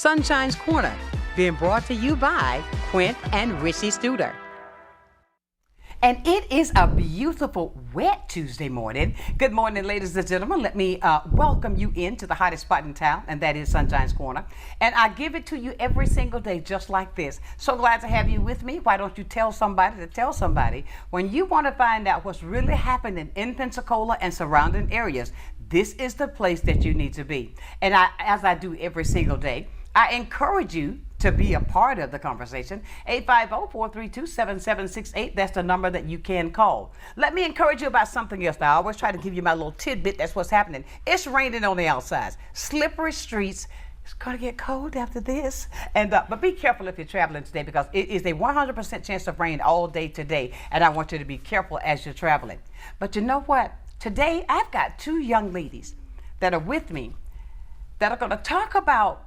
Sunshine's Corner, being brought to you by Quint and Richie Studer. And it is a beautiful, wet Tuesday morning. Good morning, ladies and gentlemen. Let me welcome you into the hottest spot in town, and that is Sunshine's Corner. And I give it to you every single day, just like this. So glad to have you with me. Why don't you tell somebody to tell somebody? When you want to find out what's really happening in Pensacola and surrounding areas, this is the place that you need to be. And as I do every single day, I encourage you to be a part of the conversation. 850-432-7768. That's the number that you can call. Let me encourage you about something else. I always try to give you my little tidbit. That's what's happening. It's raining on the outside. Slippery streets. It's going to get cold after this. And but be careful if you're traveling today, because it is a 100% chance of rain all day today. And I want you to be careful as you're traveling. But you know what? Today, I've got two young ladies that are with me that are going to talk about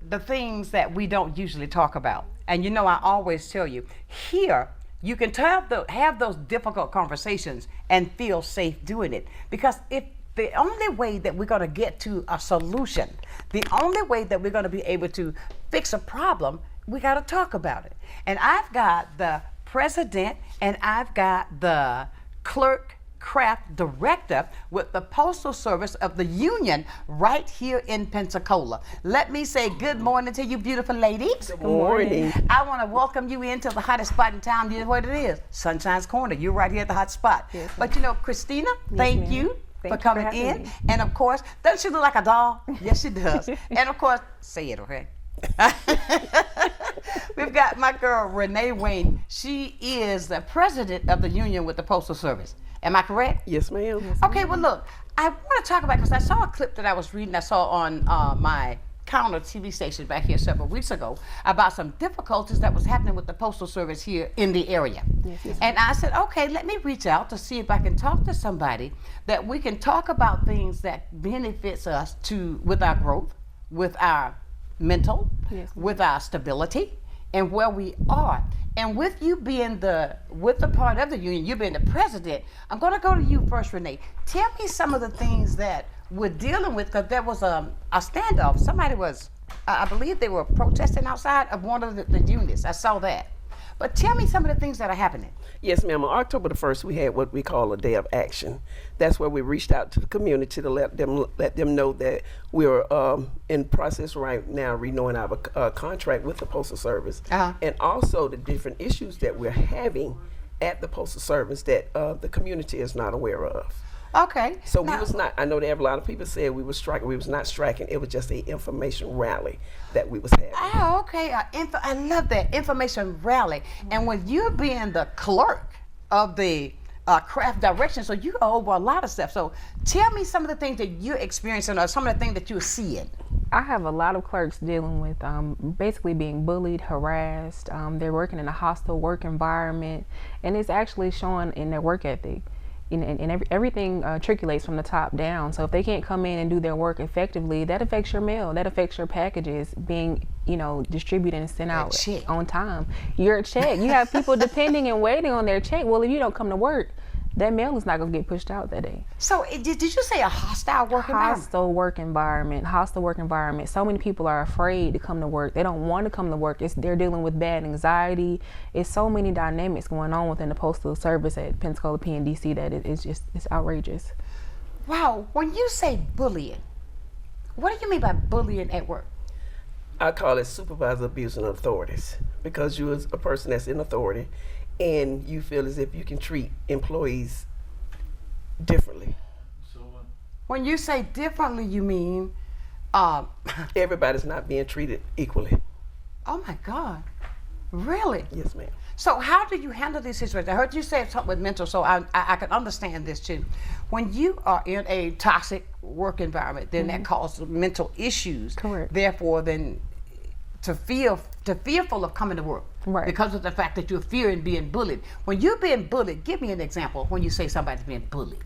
the things that we don't usually talk about. And you know, I always tell you, here, you can have those difficult conversations and feel safe doing it. Because if the only way that we're going to get to a solution, the only way that we're going to be able to fix a problem, we got to talk about it. And I've got the president and I've got the clerk craft director with the Postal Service of the Union right here in Pensacola. Let me say good morning to you, beautiful ladies. Good morning. I want to welcome you into the hottest spot in town. You know what it is? Sunshine's Corner. You're right here at the hot spot. Yes, but you know, Christina, thank you for coming in. Me. And of course, doesn't she look like a doll? Yes, she does. And of course, say it, okay? We've got my girl, Renae Wayne. She is the president of the union with the Postal Service. Am I correct? Yes, ma'am. Yes, okay, well, look, I want to talk about, because I saw a clip that I was reading, I saw on my counter TV station back here several weeks ago about some difficulties that was happening with the Postal Service here in the area. Yes, and I said, okay, let me reach out to see if I can talk to somebody that we can talk about things that benefits us with our growth, with our mental, with our stability, and where we are. And with you being the part of the union, you being the president, I'm going to go to you first, Renae. Tell me some of the things that we're dealing with, because there was a standoff. Somebody was, I believe they were protesting outside of one of the units. I saw that. But tell me some of the things that are happening. Yes, ma'am. On October the 1st, we had what we call a day of action. That's where we reached out to the community to let them know that we're in process right now renewing our contract with the Postal Service, and also the different issues that we're having at the Postal Service that the community is not aware of. Okay. So we was not, I know that a lot of people said we were striking. We was not striking. It was just an information rally that we was having. Oh, okay. I love that, information rally. And with you being the clerk of the craft direction, so you go over a lot of stuff. So tell me some of the things that you're experiencing or some of the things that you're seeing. I have a lot of clerks dealing with basically being bullied, harassed. They're working in a hostile work environment, and it's actually showing in their work ethic. And everything trickulates from the top down. So if they can't come in and do their work effectively, that affects your mail, that affects your packages being, distributed and sent out on time. Your check, you have people depending and waiting on their check. Well, if you don't come to work, that mail is not going to get pushed out that day. So did you say a hostile work environment? Hostile work environment. So many people are afraid to come to work. They don't want to come to work. They're dealing with bad anxiety. It's so many dynamics going on within the Postal Service at Pensacola PNDC that it's outrageous. Wow. When you say bullying, what do you mean by bullying at work? I call it supervisor abusing authorities, because you as a person that's in authority and you feel as if you can treat employees differently. When you say differently, you mean? Everybody's not being treated equally. Oh my God, really? Yes, ma'am. So how do you handle these situations? I heard you say something with mental, so I can understand this too. When you are in a toxic work environment, then that causes mental issues. Correct. Therefore, then fearful of coming to work. Right. Because of the fact that you're fearing being bullied. When you're being bullied, give me an example when you say somebody's being bullied.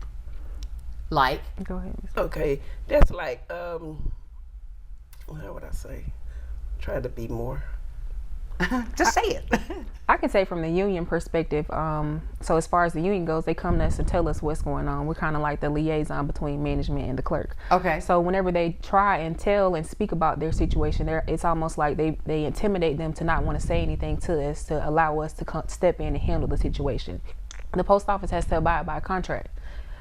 Like? Go ahead. Okay, that's like, how would I say? Try to be more Just say it. I can say from the union perspective, so as far as the union goes, they come to us and tell us what's going on. We're kind of like the liaison between management and the clerk. Okay. So whenever they try and tell and speak about their situation, it's almost like they intimidate them to not want to say anything to us, to allow us to step in and handle the situation. The post office has to abide by a contract.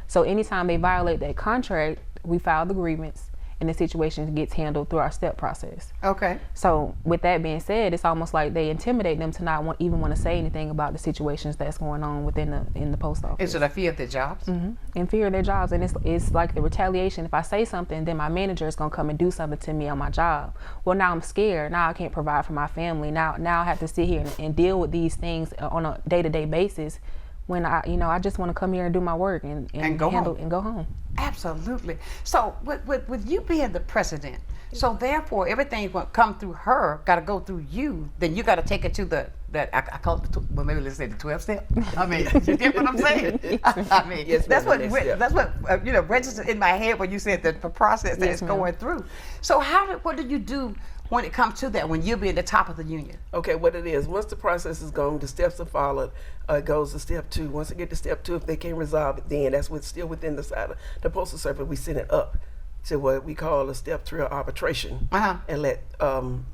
So anytime they violate that contract, we file the grievance, and the situation gets handled through our step process. Okay. So with that being said, it's almost like they intimidate them to not even want to say anything about the situations that's going on in the post office. Is it a fear of their jobs? In fear of their jobs, and it's like the retaliation. If I say something, then my manager is gonna come and do something to me on my job. Well, now I'm scared. Now I can't provide for my family. Now I have to sit here and deal with these things on a day-to-day basis. When I just want to come here and do my work and go handle home. and go home. Absolutely. So with you being the president, so therefore everything will come through her, got to go through you. Then you got to take it to I call it well, maybe let's say the 12 step. I mean, you get what I'm saying? I mean, Yes, that's ma'am, what registered in my head when you said the process that Yes, it's ma'am. going through. So what do you do when it comes to that? When you be at the top of the union? Okay, what it is, once the process is gone, the steps are followed, it goes to step 2. Once it get to step 2, if they can't resolve it, then that's still within the side of the Postal Service. We send it up to what we call a step 3 arbitration, and let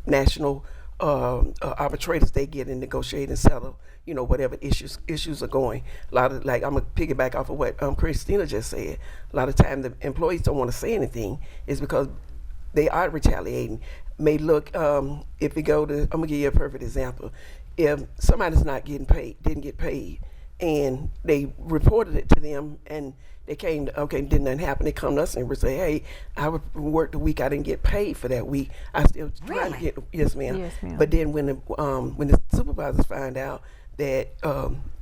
national arbitrators, they get and negotiate and settle, whatever issues are going. A lot of, like, I'm gonna piggyback off of what Christina just said. A lot of time the employees don't want to say anything is because they are retaliating. May look, if you go to, I'm gonna give you a perfect example. If somebody's didn't get paid, and they reported it to them, and they came to, didn't nothing happen, they come to us and we say, hey, I worked a week, I didn't get paid for that week. I still trying to get, yes ma'am. Yes, ma'am. But then when the supervisors find out that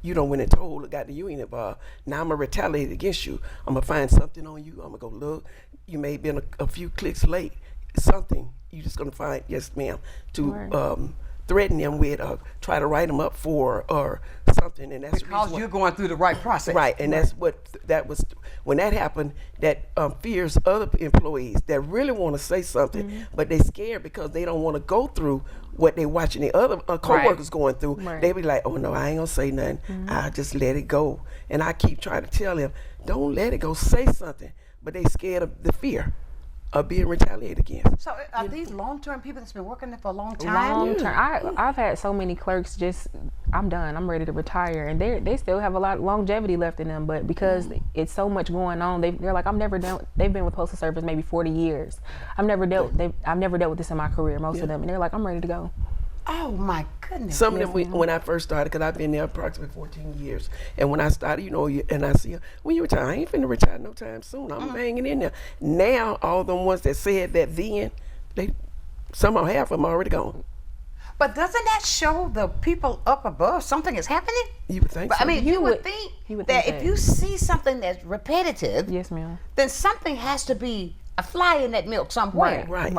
you don't went and told or got the union involved, now I'm gonna retaliate against you. I'm gonna find something on you. I'm gonna go look. You may have been a few clicks late. Something you just gonna find, yes ma'am, to Right. threaten them with, try to write them up for, or something, and that's Because you're going through the right process. right, and that's that was when that happened. That fears other employees that really want to say something, but they scared because they don't want to go through what they watching the other coworkers going through. Right. They be like, oh no, I ain't gonna say nothing. I just let it go, and I keep trying to tell them, don't let it go. Say something, but they scared of the fear of being retaliated against. So are these long-term people that's been working there for a long time? Long term. I've had so many clerks just, I'm done, I'm ready to retire, and they still have a lot of longevity left in them, but because it's so much going on, they're like, I'm never done. They've been with Postal Service maybe 40 years. I've never dealt with this in my career, most of them, and they're like, I'm ready to go. Oh my goodness. Some of them, when I first started, because I've been there approximately 14 years, and when I started, and I see, when you retire, I ain't finna retire no time soon. I'm hanging in there. Now, all them ones that said that then, somehow half of them already gone. But doesn't that show the people up above something is happening? You would think But so. I mean, you would think that if you see something that's repetitive, Yes, ma'am. then something has to be a fly in that milk somewhere. Right.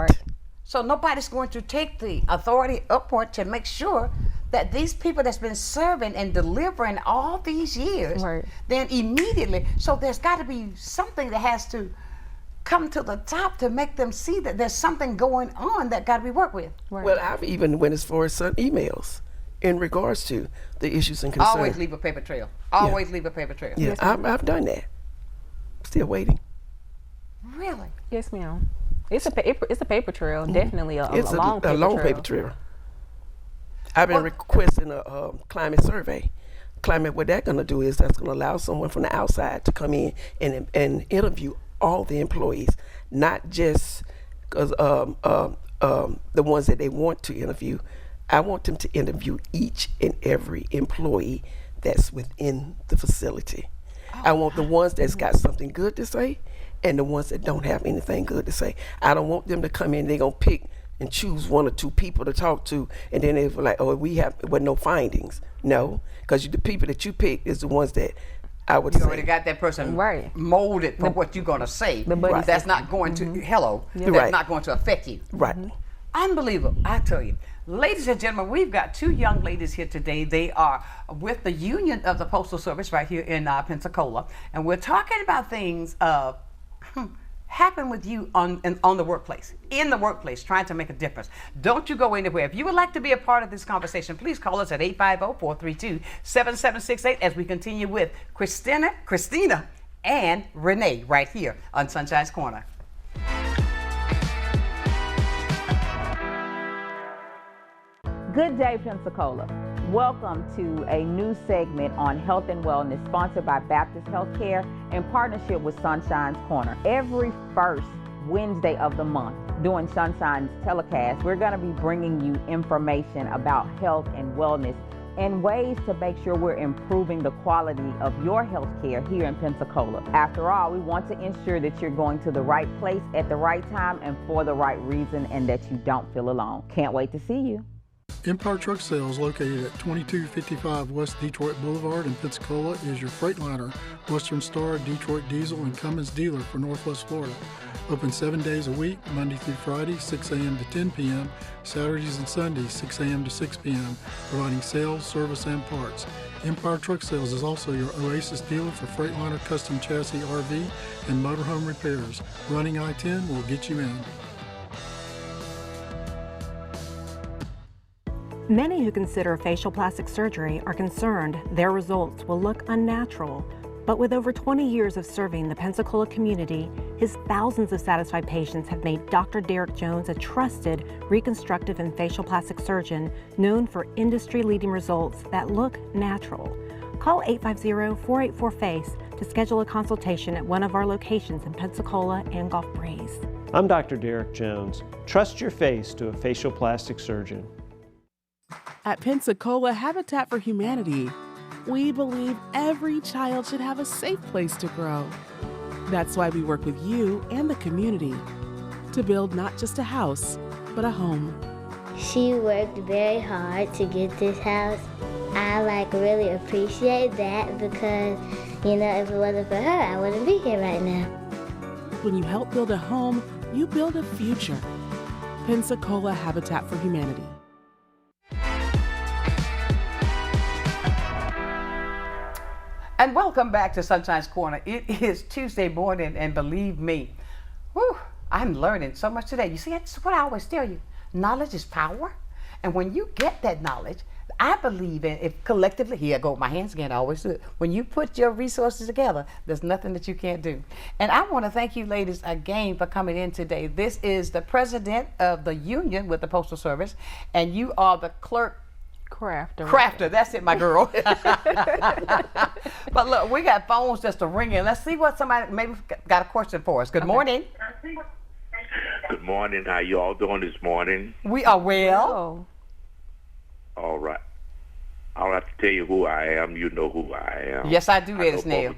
So nobody's going to take the authority upward to make sure that these people that's been serving and delivering all these years, Right. then immediately, so there's got to be something that has to come to the top to make them see that there's something going on that got to be worked with. Right. Well, I've even went as far as sent emails in regards to the issues and concerns. Always leave a paper trail. Always leave a paper trail. Yeah, I've done that. Still waiting. Really? Yes, ma'am. It's a paper trail, definitely a It's long paper trail. trail. I've been requesting a climate survey. Climate, what that's gonna do is that's gonna allow someone from the outside to come in and interview all the employees, not just because the ones that they want to interview. I want them to interview each and every employee that's within the facility. I want the ones that's got something good to say and the ones that don't have anything good to say. I don't want them to come in, they're going to pick and choose 1 or 2 people to talk to, and then they're like, oh, we have no findings. No, because the people that you pick is the ones that I would You say. already got that person Right. molded for what you're going to say. buddy That's not going to, that's Right. not going to affect you. Right. Unbelievable, I tell you. Ladies and gentlemen, we've got 2 young ladies here today. They are with the Union of the Postal Service right here in Pensacola. And we're talking about things of happen with you on the workplace, in the workplace, trying to make a difference. Don't you go anywhere. If you would like to be a part of this conversation, please call us at 850-432-7768 as we continue with Christina, and Renae right here on Sunshine's Corner. Good day, Pensacola. Welcome to a new segment on health and wellness sponsored by Baptist Healthcare in partnership with Sunshine's Corner. Every first Wednesday of the month during Sunshine's telecast, we're going to be bringing you information about health and wellness and ways to make sure we're improving the quality of your health care here in Pensacola. After all, we want to ensure that you're going to the right place at the right time and for the right reason, and that you don't feel alone. Can't wait to see you. Empire Truck Sales, located at 2255 West Detroit Boulevard in Pensacola, is your Freightliner, Western Star, Detroit Diesel, and Cummins dealer for Northwest Florida. Open 7 days a week, Monday through Friday, 6 a.m. to 10 p.m., Saturdays and Sundays, 6 a.m. to 6 p.m., providing sales, service, and parts. Empire Truck Sales is also your Oasis dealer for Freightliner custom chassis RV and motorhome repairs. Running I-10 will get you in. Many who consider facial plastic surgery are concerned their results will look unnatural. But with over 20 years of serving the Pensacola community, his thousands of satisfied patients have made Dr. Derek Jones a trusted reconstructive and facial plastic surgeon known for industry-leading results that look natural. Call 850-484-FACE to schedule a consultation at one of our locations in Pensacola and Gulf Breeze. I'm Dr. Derek Jones. Trust your face to a facial plastic surgeon. At Pensacola Habitat for Humanity, we believe every child should have a safe place to grow. That's why we work with you and the community to build not just a house, but a home. She worked very hard to get this house. I really appreciate that because, if it wasn't for her, I wouldn't be here right now. When you help build a home, you build a future. Pensacola Habitat for Humanity. And welcome back to Sunshine's Corner. It is Tuesday morning, and believe me, I'm learning so much today. You see, that's what I always tell you. Knowledge is power. And when you get that knowledge, I believe in if collectively, here I go with my hands again, I always do it. When you put your resources together, there's nothing that you can't do. And I want to thank you ladies again for coming in today. This is the president of the union with the Postal Service, and you are the clerk. Crafter, that's it, my girl. But look, we got phones just ringing. Let's see what somebody maybe got a question for us. Good morning. Good morning. How you all doing this morning? We are well. All right. I don't have to tell you who I am. You know who I am. Yes, I do, Eddie Snail.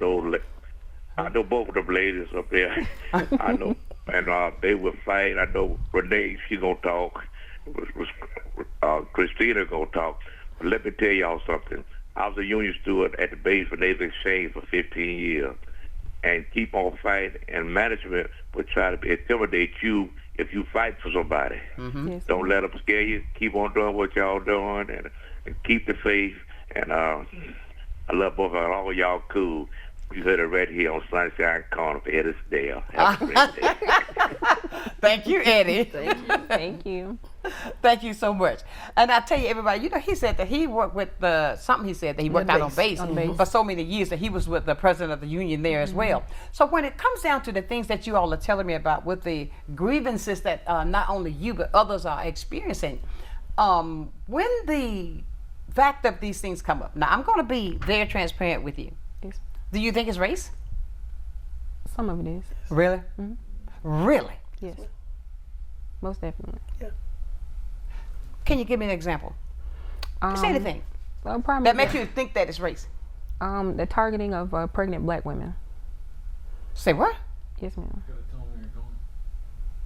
I know both of them ladies up there. I know, and they will fight. I know Renae, she gonna talk. Christina gonna talk. But let me tell y'all something. I was a union steward at the base for Naval Exchange for 15 years, and keep on fighting. And management would try to intimidate you if you fight for somebody. Mm-hmm. Yes, Don't let them scare you. Keep on doing what y'all doing, and keep the faith. And I love both of all y'all cool. You heard it right here on Sonshine Corner for Eddie's Dale. Have a great day. Thank you, Eddie. Thank you. Thank you so much. And I tell you, everybody, he said that he worked with he said that he worked out on base for so many years that he was with the president of the union there as well. So when it comes down to the things that you all are telling me about with the grievances that not only you but others are experiencing, when the fact of these things come up, now I'm going to be very transparent with you. Yes. Do you think it's race? Some of it is. Really? Mm-hmm. Really? Yes. Most definitely. Yeah. Can you give me an example? Say anything That makes you think that it's race. The targeting of pregnant black women. Say what? Yes, ma'am.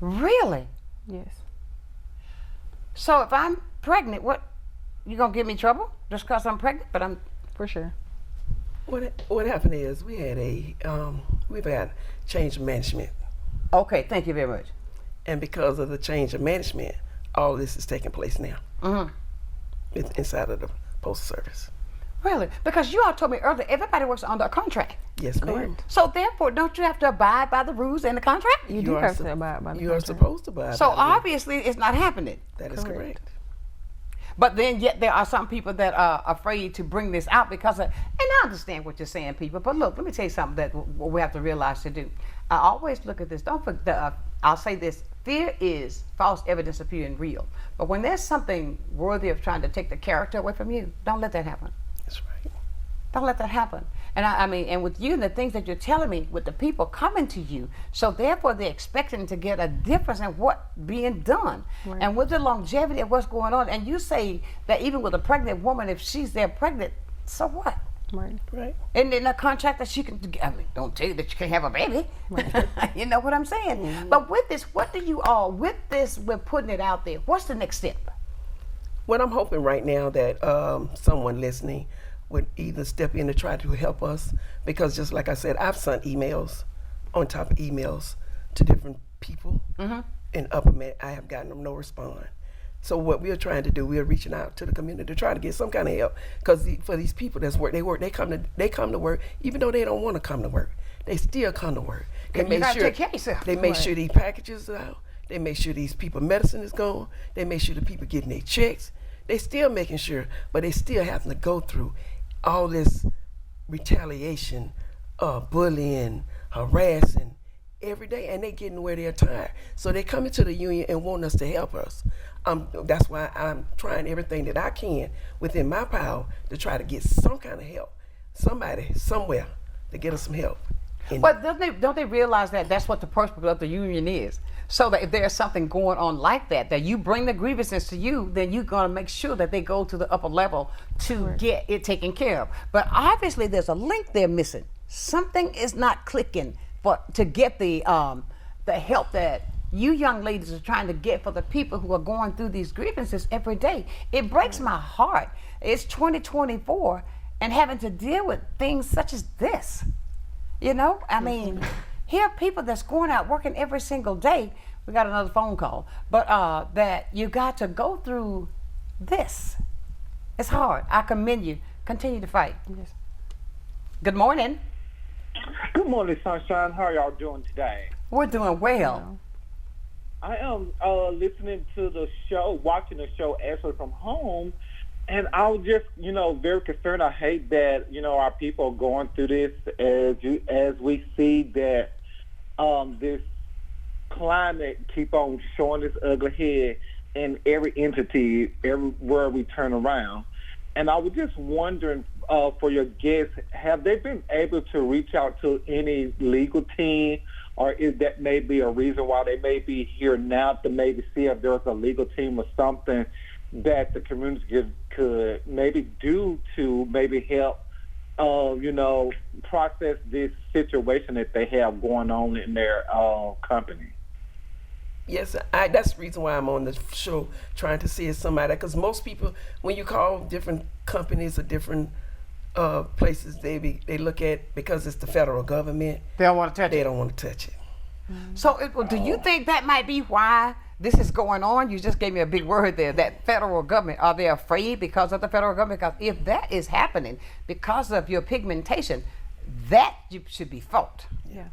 Really? Yes. So if I'm pregnant, you gonna give me trouble just because I'm pregnant? But I'm For sure. What happened is we've had change of management. Okay, thank you very much. And because of the change of management, all this is taking place now. Mm-hmm. Inside of the Postal Service. Really? Because you all told me earlier, everybody works under a contract. Yes, ma'am. So therefore, don't you have to abide by the rules in the contract? You do have to abide by the You are contract. supposed to abide So by the rules. obviously, it's not happening. That is correct. But then yet there are some people that are afraid to bring this out because of, and I understand what you're saying, people, but look, let me tell you something that we have to realize to do. I always look at this, don't forget, I'll say this, fear is false evidence appearing real. But when there's something worthy of trying to take the character away from you, don't let that happen. That's right. Don't let that happen. And I mean, and with you and the things that you're telling me, with the people coming to you, so therefore they're expecting to get a difference in what being done. Right. And with the longevity of what's going on, and you say that even with a pregnant woman, if she's there pregnant, so what? Right. Right. And in a contract that she can, I mean, don't tell you that you can't have a baby. Right. You know what I'm saying? Mm-hmm. But with this, what do you all, with this, we're putting it out there, what's the next step? What I'm hoping right now that someone listening would either step in to try to help us, because just like I said, I've sent emails on top of emails to different people in Upper Met. I have gotten them no response. So what we're trying to do, we're reaching out to the community to try to get some kind of help, because for these people that's work, they come to work, even though they don't want to come to work, they still come to work. They You gotta take care of yourself. They make sure these packages are out. They make sure these people medicine is gone. They make sure the people getting their checks. They still making sure, but they still having to go through all this retaliation, bullying, harassing every day, and they getting where they're tired. So they come into the union and want us to help us. That's why I'm trying everything that I can within my power to try to get some kind of help, somebody, somewhere, to get us some help. But don't they realize that that's what the purpose of the union is? So that if there's something going on like that you bring the grievances to you, then you're going to make sure that they go to the upper level to get it taken care of. But obviously there's a link there missing. Something is not clicking to get the help that you young ladies are trying to get for the people who are going through these grievances every day. It breaks my heart. It's 2024 and having to deal with things such as this. You know, I mean, here are people that's going out working every single day. We got another phone call, but that you got to go through this. It's hard. I commend you. Continue to fight. Yes. Good morning. Good morning, Sonshine. How are y'all doing today? We're doing well. I am listening to the show, watching the show actually from home, and I was just, very concerned. I hate that, our people are going through this as we see that this climate keep on showing its ugly head in every entity, everywhere we turn around. And I was just wondering for your guests, have they been able to reach out to any legal team, or is that maybe a reason why they may be here now to maybe see if there's a legal team or something that the community could maybe do to maybe help, process this situation that they have going on in their company? Yes, that's the reason why I'm on the show, trying to see if somebody, because most people, when you call different companies or different places, they look at, because it's the federal government, they don't want to touch it. They don't want to touch it. So do you think that might be why this is going on? You just gave me a big word there, that federal government. Are they afraid because of the federal government? Because if that is happening because of your pigmentation, that you should be fought. Yeah.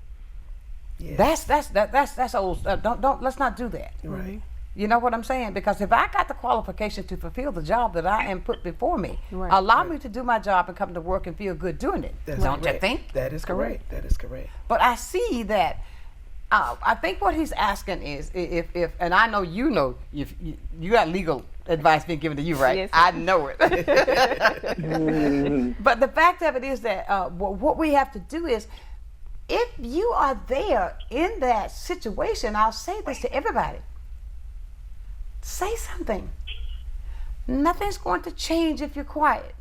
Yeah. That's old. Don't let's not do that. Right. You know what I'm saying? Because if I got the qualification to fulfill the job that I am put before me, allow me to do my job and come to work and feel good doing it. Don't you think? That is correct. That is correct. But I see that. I think what he's asking is if and I know if you got legal advice being given to you, right? Yes. I know it. But the fact of it is that what we have to do is, if you are there in that situation, I'll say this to everybody. Say something. Nothing's going to change if you're quiet.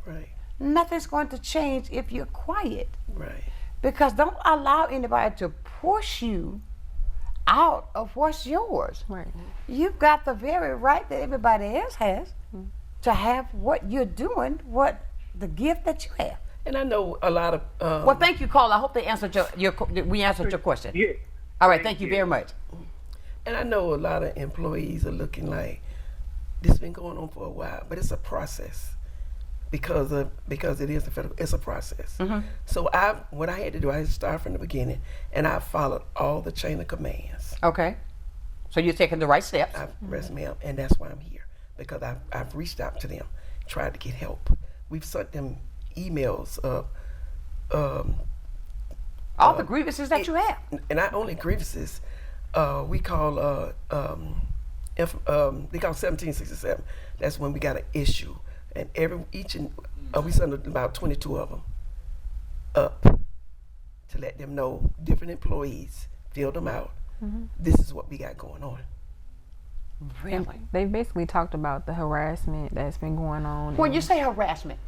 Right. Nothing's going to change if you're quiet. Right. Because don't allow anybody to push you out of what's yours. Right. You've got the very right that everybody else has to have what you're doing, what the gift that you have. And I know a lot of. Well, thank you, caller. I hope they answered we answered your question. Yeah. All right. Thank you very much. And I know a lot of employees are looking like this has been going on for a while, but it's a process. because it is a federal, it's a process. So what I had to do, I had to start from the beginning, and I followed all the chain of commands. Okay. So you're taking the right steps. Yes, ma'am, and that's why I'm here, because I've reached out to them, tried to get help. We've sent them emails of all the grievances that you have. And not only grievances, we call they call 1767. That's when we got an issue, and we send about 22 of them up to let them know, different employees, fill them out. This is what we got going on. Really? They've basically talked about the harassment that's been going on. When you say harassment,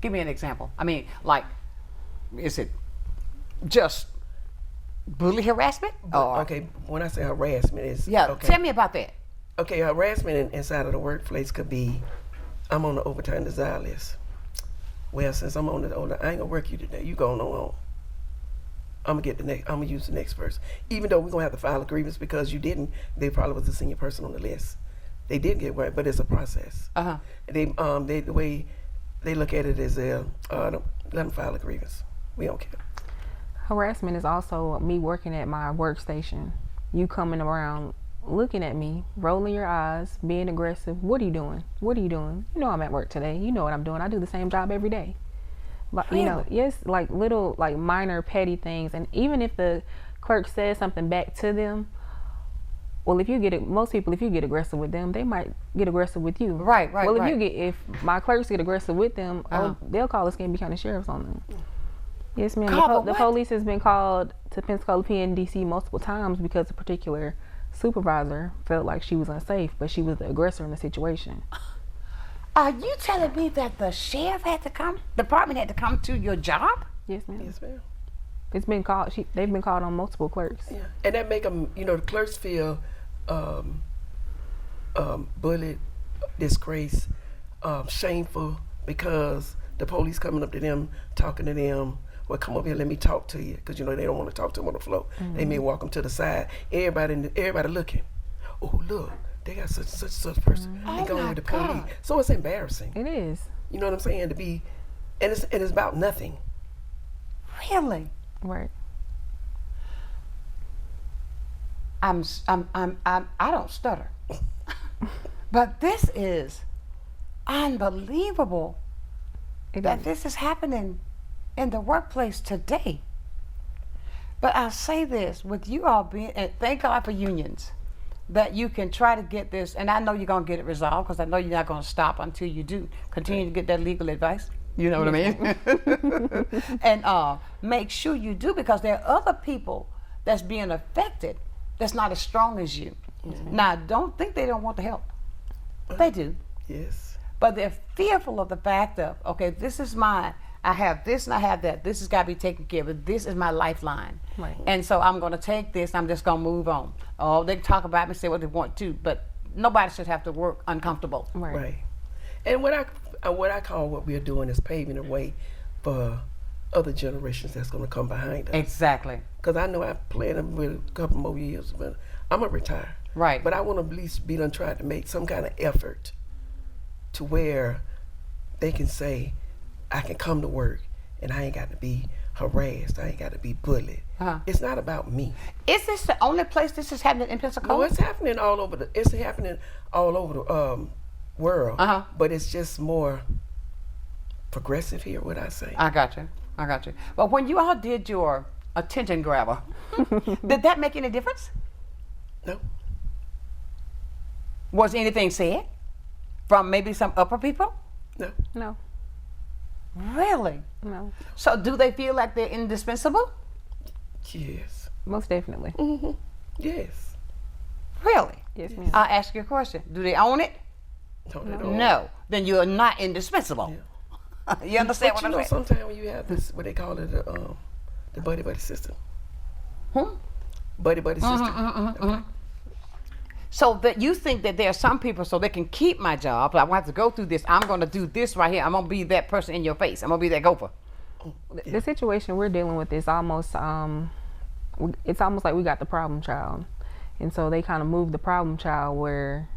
give me an example. I mean, like, is it just bully harassment? Okay, when I say harassment, it's okay. Tell me about that. Okay, harassment inside of the workplace could be, I'm on the overtime desire list. Well, since I'm on I ain't gonna work you today. You going on. I'm gonna use the next person. Even though we're gonna have to file a grievance because you didn't, they probably was the senior person on the list. They did get right, but it's a process. They the way they look at it is let them file a grievance. We don't care. Harassment is also me working at my workstation. You coming around, looking at me, rolling your eyes, being aggressive. What are you doing? What are you doing? You know I'm at work today. You know what I'm doing. I do the same job every day. Like, you know, yes, like little, like minor petty things. And even if the clerk says something back to them, well, most people, if you get aggressive with them, they might get aggressive with you. Right. Well, if my clerks get aggressive with them, they'll call the Escambia County Sheriff's on them. Yes, ma'am. The police has been called to Pensacola PNDC multiple times because a particular supervisor felt like she was unsafe, but she was the aggressor in the situation. Are you telling me that the sheriff had to come, the department had to come to your job? Yes, ma'am. Yes, ma'am. It's been called. They've been called on multiple clerks. Yeah, and that make them, the clerks feel bullied, disgraced, shameful because the police coming up to them, talking to them. Well, come over here, let me talk to you, because they don't want to talk to them on the floor. They may walk them to the side. Everybody looking. Oh, look, they got such person. They going with the police. So it's embarrassing. It is. You know what I'm saying? To be, and it's about nothing. Really? Right. I don't stutter, but this is unbelievable that this is happening in the workplace today. But I'll say this, with you all being, and thank God for unions, that you can try to get this, and I know you're going to get it resolved, because I know you're not going to stop until you do. Continue to get that legal advice. You know what I mean? And make sure you do, because there are other people that's being affected that's not as strong as you. Now, don't think they don't want the help. They do. Yes. But they're fearful of the fact of, okay, this is mine. I have this and I have that. This has got to be taken care of. This is my lifeline. Right. And so I'm going to take this. I'm just going to move on. Oh, they can talk about me, say what they want to, but nobody should have to work uncomfortable. Right. And what I call what we're doing is paving the way for other generations that's going to come behind us. Exactly. Because I know I plan with a couple more years, but I'm going to retire. Right. But I want to at least be done trying to make some kind of effort to where they can say, I can come to work and I ain't got to be harassed. I ain't got to be bullied. It's not about me. Is this the only place this is happening in Pensacola? No, it's happening all over the world. But it's just more progressive here, what I say. I got you. But when you all did your attention grabber, did that make any difference? No. Was anything said from maybe some upper people? No. No. Really? No. So do they feel like they're indispensable? Yes. Most definitely. Mm-hmm. Yes. Really? Yes, ma'am. I'll ask you a question. Do they own it? No, they don't. No. Then you're not indispensable. Yeah. You understand what I'm saying? Sometimes when you have this, what they call it, the buddy system. Buddy system. Okay. So that you think that there are some people, so they can keep my job, but I want to go through this. I'm going to do this right here. I'm going to be that person in your face. I'm going to be that gopher. The situation we're dealing with is almost, it's almost like we got the problem child. And so they kind of moved the problem child where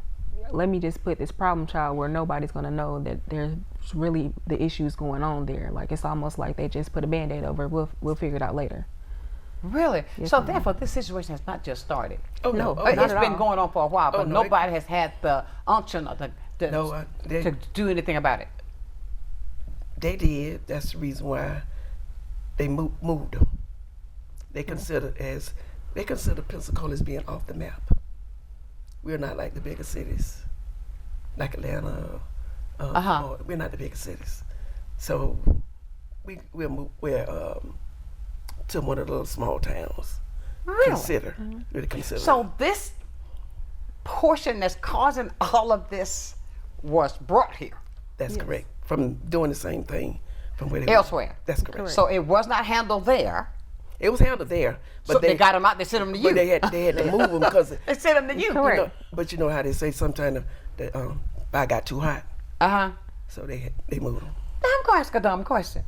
let me just put this problem child where nobody's going to know that there's really the issues going on there. Like, it's almost like they just put a Band-Aid over it. We'll figure it out later. Really? Yes, So ma'am. therefore, this situation has not just started. Oh, no. Oh, It's not been going on for a while, but no, nobody has had the unction or to do anything about it. They did. That's the reason why they moved them. They consider Pensacola as being off the map. We're not like the bigger cities, like Atlanta. We're not the bigger cities, so we're to one of the little small towns. Really? Really consider. So this portion that's causing all of this was brought here. That's correct. From doing the same thing from where they Elsewhere. were. That's correct. So it was not handled there. It was handled there, but So they got them out. They sent them to you. But they had to move them because they sent them to you. Correct. But you know how they say sometimes the I got too hot. So they moved them. Now I'm going to ask a dumb question.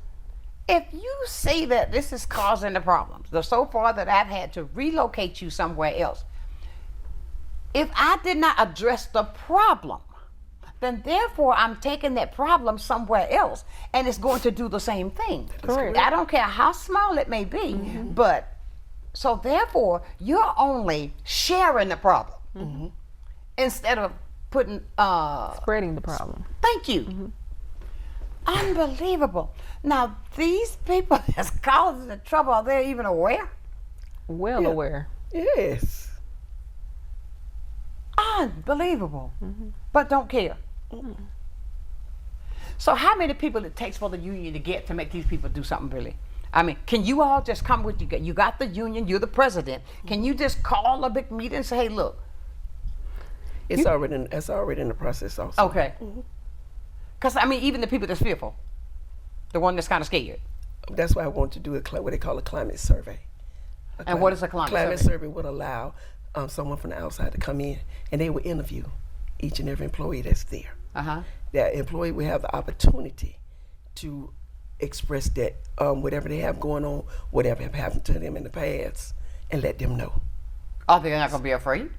If you say that this is causing the problems, so far that I've had to relocate you somewhere else, if I did not address the problem, then therefore I'm taking that problem somewhere else and it's going to do the same thing. Correct. I don't care how small it may be, but so therefore you're only sharing the problem instead of putting Spreading the problem. Thank you. Unbelievable. Now these people that's causing the trouble, are they even aware? Well aware. Yes. Unbelievable. But don't care. So how many people it takes for the union to get to make these people do something really? I mean, can you all just come with you got the union, you're the president. Can you just call a big meeting and say, hey, look. It's already in the process also. Okay. Because I mean, even the people that's fearful, the one that's kind of scared. That's why I want to do what they call a climate survey. What is a climate survey? survey would allow someone from the outside to come in and they would interview each and every employee that's there. That employee will have the opportunity to express that whatever they have going on, whatever have happened to them in the past, and let them know. Oh, they're not going to be afraid?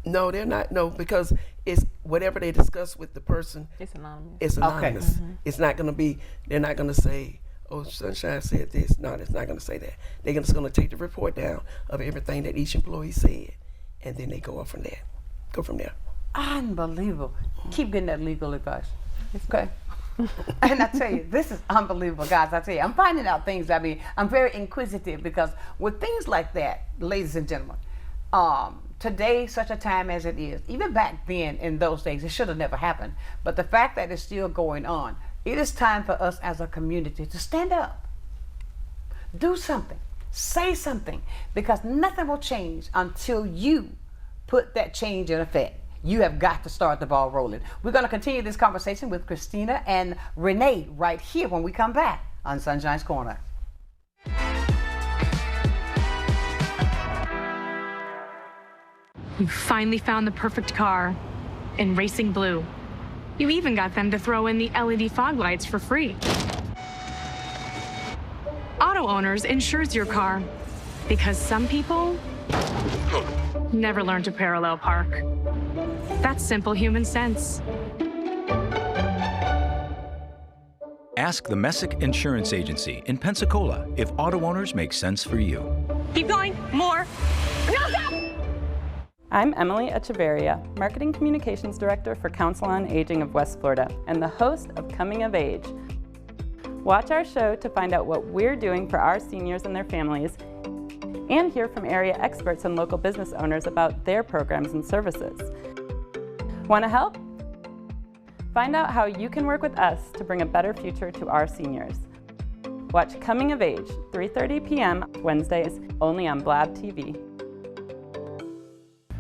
No, they're not. No, because it's whatever they discuss with the person. It's anonymous. It's anonymous. It's not going to be. They're not going to say, "Oh, Sonshine said this." No, it's not going to say that. They're just going to take the report down of everything that each employee said, and then they go off from there. Go from there. Unbelievable. Keep getting that legal advice. Okay. And I tell you, this is unbelievable, guys. I tell you, I'm finding out things. I mean, I'm very inquisitive because with things like that, ladies and gentlemen, today, such a time as it is, even back then in those days, it should have never happened. But the fact that it's still going on, it is time for us as a community to stand up, do something, say something, because nothing will change until you put that change in effect. You have got to start the ball rolling. We're going to continue this conversation with Christina and Renae right here when we come back on Sonshine's Corner. You finally found the perfect car in racing blue. You even got them to throw in the LED fog lights for free. Auto Owners insures your car because some people never learn to parallel park. That's simple human sense. Ask the Messick Insurance Agency in Pensacola if Auto Owners make sense for you. Keep going, more. No, stop! I'm Emily Echeverria, Marketing Communications Director for Council on Aging of West Florida and the host of Coming of Age. Watch our show to find out what we're doing for our seniors and their families and hear from area experts and local business owners about their programs and services. Want to help? Find out how you can work with us to bring a better future to our seniors. Watch Coming of Age, 3:30 p.m. Wednesdays, only on Blab TV.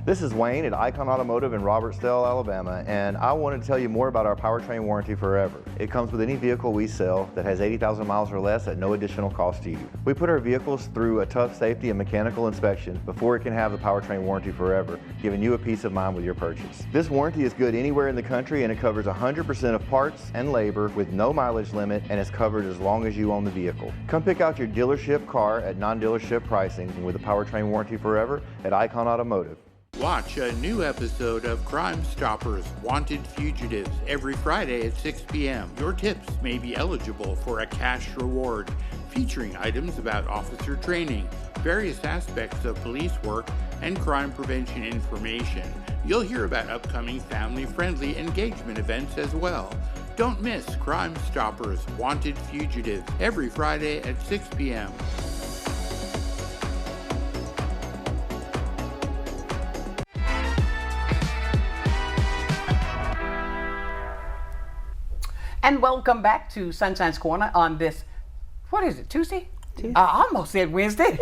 This is Wayne at Icon Automotive in Robertsdale, Alabama, and I wanted to tell you more about our powertrain warranty forever. It comes with any vehicle we sell that has 80,000 miles or less at no additional cost to you. We put our vehicles through a tough safety and mechanical inspection before it can have the powertrain warranty forever, giving you a peace of mind with your purchase. This warranty is good anywhere in the country and it covers 100% of parts and labor with no mileage limit and is covered as long as you own the vehicle. Come pick out your dealership car at non-dealership pricing with a powertrain warranty forever at Icon Automotive. Watch a new episode of Crime Stoppers Wanted Fugitives every Friday at 6 p.m. Your tips may be eligible for a cash reward, featuring items about officer training, various aspects of police work, and crime prevention information. You'll hear about upcoming family-friendly engagement events as well. Don't miss Crime Stoppers Wanted Fugitives every Friday at 6 p.m. And welcome back to Sunshine's Corner on this, what is it, Tuesday? I almost said Wednesday.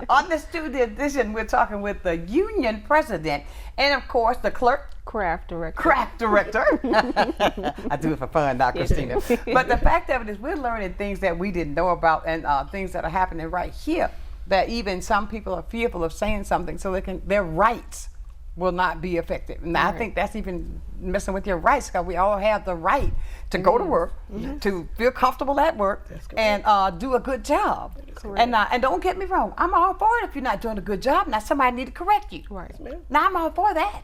On this Tuesday edition, we're talking with the union president and, of course, the craft director. I do it for fun now, Christina. But the fact of it is we're learning things that we didn't know about and things that are happening right here that even some people are fearful of saying something so their rights will not be affected. And I think that's even messing with your rights, because we all have the right to go to work, to feel comfortable at work, and do a good job. And don't get me wrong, I'm all for it if you're not doing a good job. Now somebody need to correct you. Right. Now I'm all for that.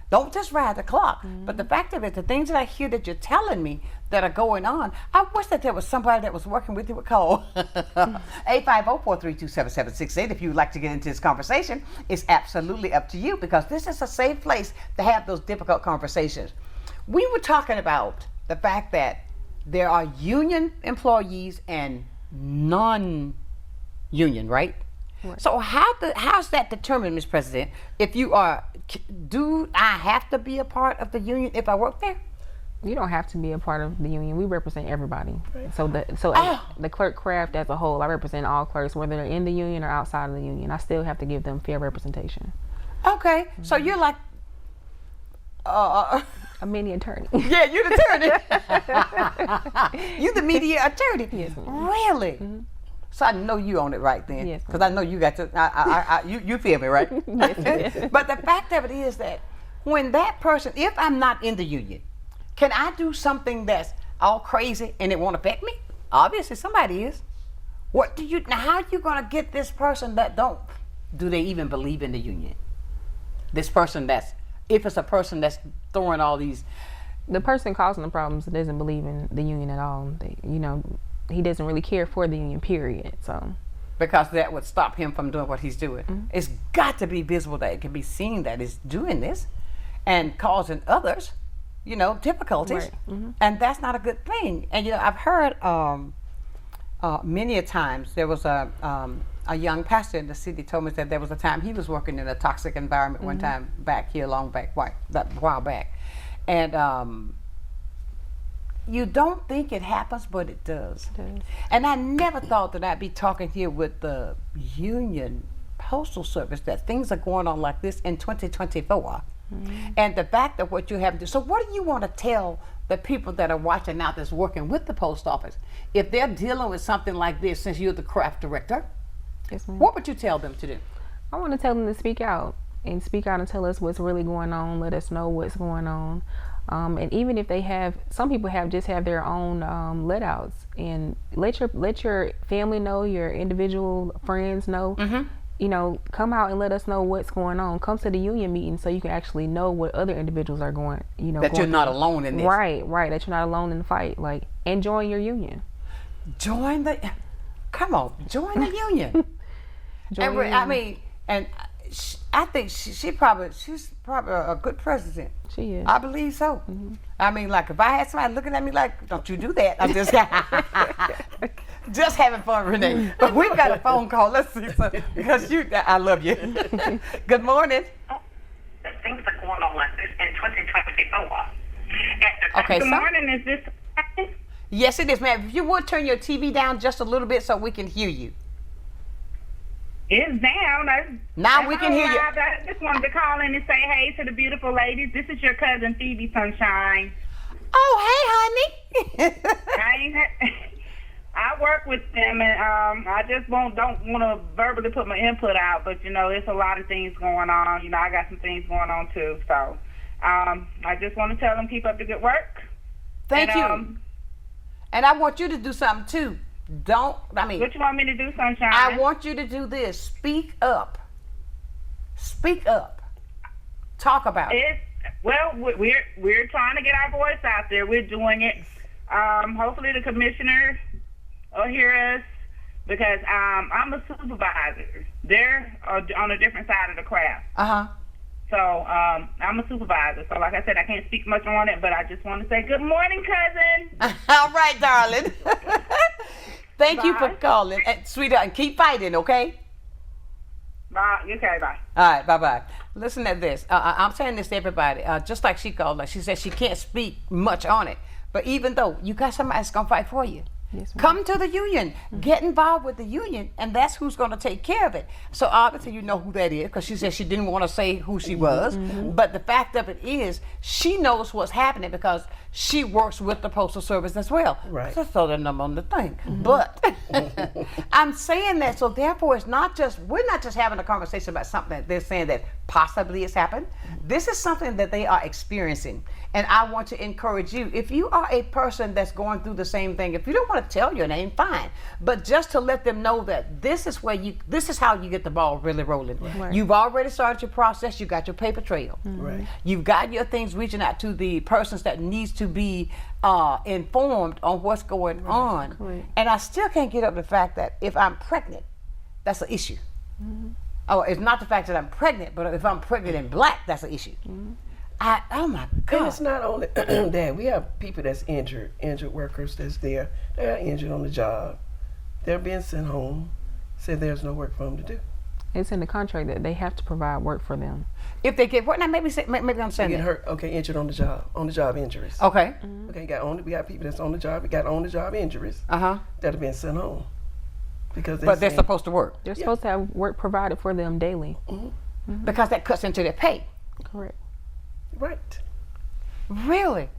Don't just ride the clock. But the fact of it, the things that I hear that you're telling me that are going on, I wish that there was somebody that was working with you would call 850-432-7768 if you would like to get into this conversation. It's absolutely up to you, because this is a safe place to have those difficult conversations. We were talking about the fact that there are union employees and non-union, right? So how's that determined, Ms. President? If you are, do I have to be a part of the union if I work there? You don't have to be a part of the union. We represent everybody. Right. So the clerk craft as a whole, I represent all clerks, whether they're in the union or outside of the union. I still have to give them fair representation. Okay, so you're like a mini attorney. Yeah, you're the attorney. You the media attorney. Yes, ma'am. Really? So I know you own it right then. Yes, because I know you got to. You feel me, right? Yes. But the fact of it is that when that person, if I'm not in the union, can I do something that's all crazy and it won't affect me? Obviously, somebody is. Now how are you gonna get this person that do they even believe in the union? This person if it's a person that's throwing all these. The person causing the problems doesn't believe in the union at all. He doesn't really care for the union, period. So, because that would stop him from doing what he's doing. It's got to be visible that it can be seen that he's doing this and causing others, difficulties. Right. And that's not a good thing. And, I've heard many a times there was a young pastor in the city told me that there was a time he was working in a toxic environment one time back here, a while back. And, you don't think it happens, but it does. And I never thought that I'd be talking here with the Union Postal Service that things are going on like this in 2024. And the fact of what you have to do. So what do you want to tell the people that are watching out that's working with the post office? If they're dealing with something like this, since you're the craft director, yes, ma'am. What would you tell them to do? I want to tell them to speak out and tell us what's really going on, let us know what's going on. And even if some people have their own letouts, and let your family know, your individual friends know, come out and let us know what's going on. Come to the union meeting so you can actually know what other individuals are going, that you're not alone in this. Right, that you're not alone in the fight. And join your union. Join the union. I think she's probably a good president. She is. I believe so. I mean, if I had somebody looking at me like, don't you do that. I'm just having fun, Renae. But we've got a phone call. Let's see. Because I love you. Good morning. Things are going on like this in 2024. Okay, Good morning. Is this? Yes, it is, ma'am. If you would turn your TV down just a little bit so we can hear you. It's down. Now we can hear you. I just wanted to call in and say hey to the beautiful ladies. This is your cousin Phoebe Sonshine. Oh, hey, honey. I work with them, and I just don't want to verbally put my input out, but it's a lot of things going on. I got some things going on too. So I just want to tell them keep up the good work. Thank you. And I want you to do something too. What you want me to do, Sunshine? I want you to do this. Speak up. Speak up. Talk about it. Well, we're trying to get our voice out there. We're doing it. Hopefully the commissioner will hear us, because I'm a supervisor. They're on a different side of the craft. So I'm a supervisor. So like I said, I can't speak much on it, but I just want to say good morning, cousin. All right, darling. Thank you for calling, sweetheart, and keep fighting, okay? Bye. Okay, bye. All right, bye-bye. Listen to this. I'm saying this to everybody. Just like she called, like she said, she can't speak much on it. But even though you got somebody that's going to fight for you, yes, come to the union, get involved with the union, and that's who's going to take care of it. So obviously you know who that is, because she said she didn't want to say who she was. But the fact of it is, she knows what's happening because she works with the Postal Service as well. Right. So throw their number on the thing. But I'm saying that, so therefore it's not just, we're not just having a conversation about something that they're saying that possibly has happened. This is something that they are experiencing. And I want to encourage you, if you are a person that's going through the same thing, if you don't want to tell your name, fine. But just to let them know that this is how you get the ball really rolling. Right. You've already started your process, you got your paper trail. Right. You've got your things reaching out to the persons that needs to be informed on what's going on. Right. And I still can't get over the fact that if I'm pregnant, that's an issue. Oh, it's not the fact that I'm pregnant, but if I'm pregnant and black, that's an issue. Oh my God. And it's not only that. We have people that's injured workers that's there. They are injured on the job. They're being sent home. Said there's no work for them to do. It's in the contract that they have to provide work for them. If they get what? Now maybe I'm saying get hurt. Okay, injured on the job injuries. Okay. Okay, we got people that's on the job. We got on the job injuries. That have been sent home. Because they're supposed to work. They're supposed to have work provided for them daily. Because that cuts into their pay. Correct. Right. Really?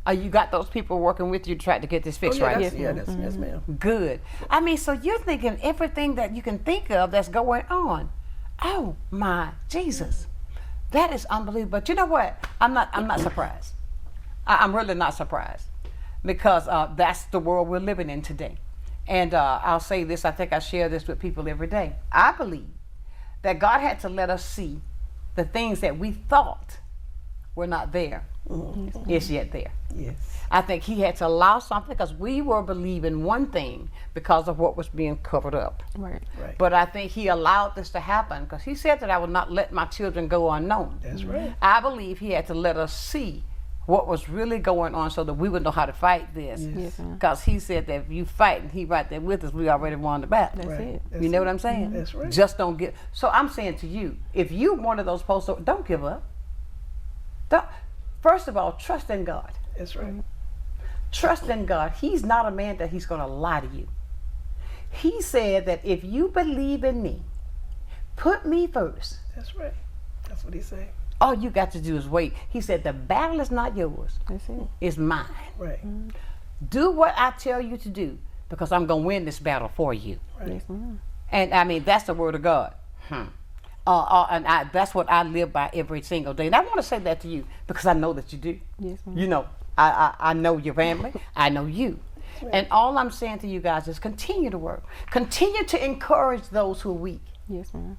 You got those people working with you to try to get this fixed, right? Yes, yes, ma'am. Good. I mean, so you're thinking everything that you can think of that's going on. Oh my Jesus, that is unbelievable. But you know what? I'm not surprised. I'm really not surprised, because that's the world we're living in today. And I'll say this. I think I share this with people every day. I believe that God had to let us see the things that we thought were not there. It's yet there. Yes. I think he had to allow something, because we were believing one thing because of what was being covered up. Right. But I think he allowed this to happen because he said that I would not let my children go unknown. That's right. I believe he had to let us see what was really going on so that we would know how to fight this. Because he said that if you fight and he right there with us, we already won the battle. That's it. You know what I'm saying? That's right. Just don't give. So I'm saying to you, if you one of those postal, don't give up. First of all, trust in God. That's right. Trust in God. He's not a man that he's going to lie to you. He said that if you believe in me, put me first. That's right. That's what he said. All you got to do is wait. He said the battle is not yours. That's it. It's mine. Right. Do what I tell you to do, because I'm going to win this battle for you. Right. Yes, ma'am. And I mean, that's the word of God. That's what I live by every single day. And I want to say that to you because I know that you do. Yes, ma'am. You know, I know your family. I know you. Right. And all I'm saying to you guys is continue to work. Continue to encourage those who are weak. Yes, ma'am.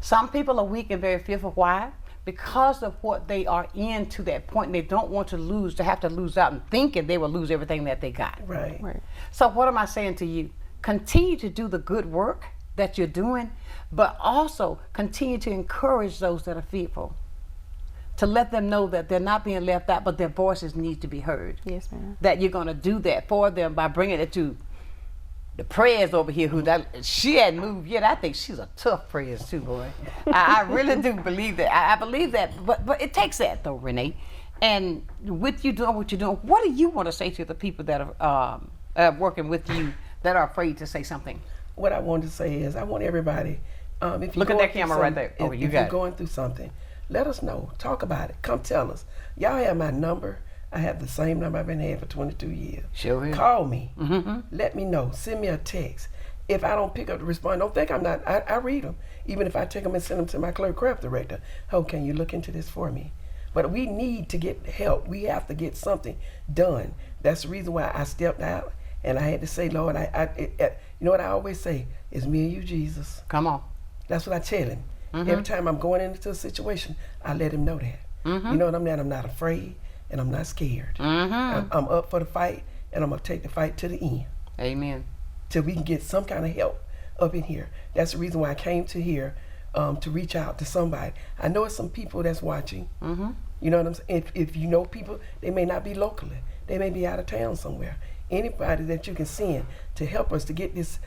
Some people are weak and very fearful. Why? Because of what they are in to that point. They don't want to lose, to have to lose out and thinking they will lose everything that they got. Right. So what am I saying to you? Continue to do the good work that you're doing, but also continue to encourage those that are fearful, to let them know that they're not being left out, but their voices need to be heard. Yes, ma'am. That you're going to do that for them by bringing it to the prayers over here, she hadn't moved yet. I think she's a tough prayers too, boy. I really do believe that. I believe that, but it takes that though, Renae. And with you doing what you're doing, what do you want to say to the people that are working with you that are afraid to say something? What I want to say is, I want everybody, if look at that camera right there. If you're going through something, let us know. Talk about it. Come tell us. Y'all have my number. I have the same number I've been having for 22 years. Sure is. Call me. Let me know. Send me a text. If I don't pick up the response, don't think I'm not. I read them. Even if I take them and send them to my clerk craft director. Oh, can you look into this for me? But we need to get help. We have to get something done. That's the reason why I stepped out and I had to say, Lord, you know what I always say? It's me and you, Jesus. Come on. That's what I tell him. Every time I'm going into a situation, I let him know that. You know what I mean? I'm not afraid and I'm not scared. I'm up for the fight and I'm going to take the fight to the end. Amen. Till we can get some kind of help up in here. That's the reason why I came to here, to reach out to somebody. I know it's some people that's watching. You know what I'm saying? If you know people, they may not be locally. They may be out of town somewhere. Anybody that you can send to help us to get this,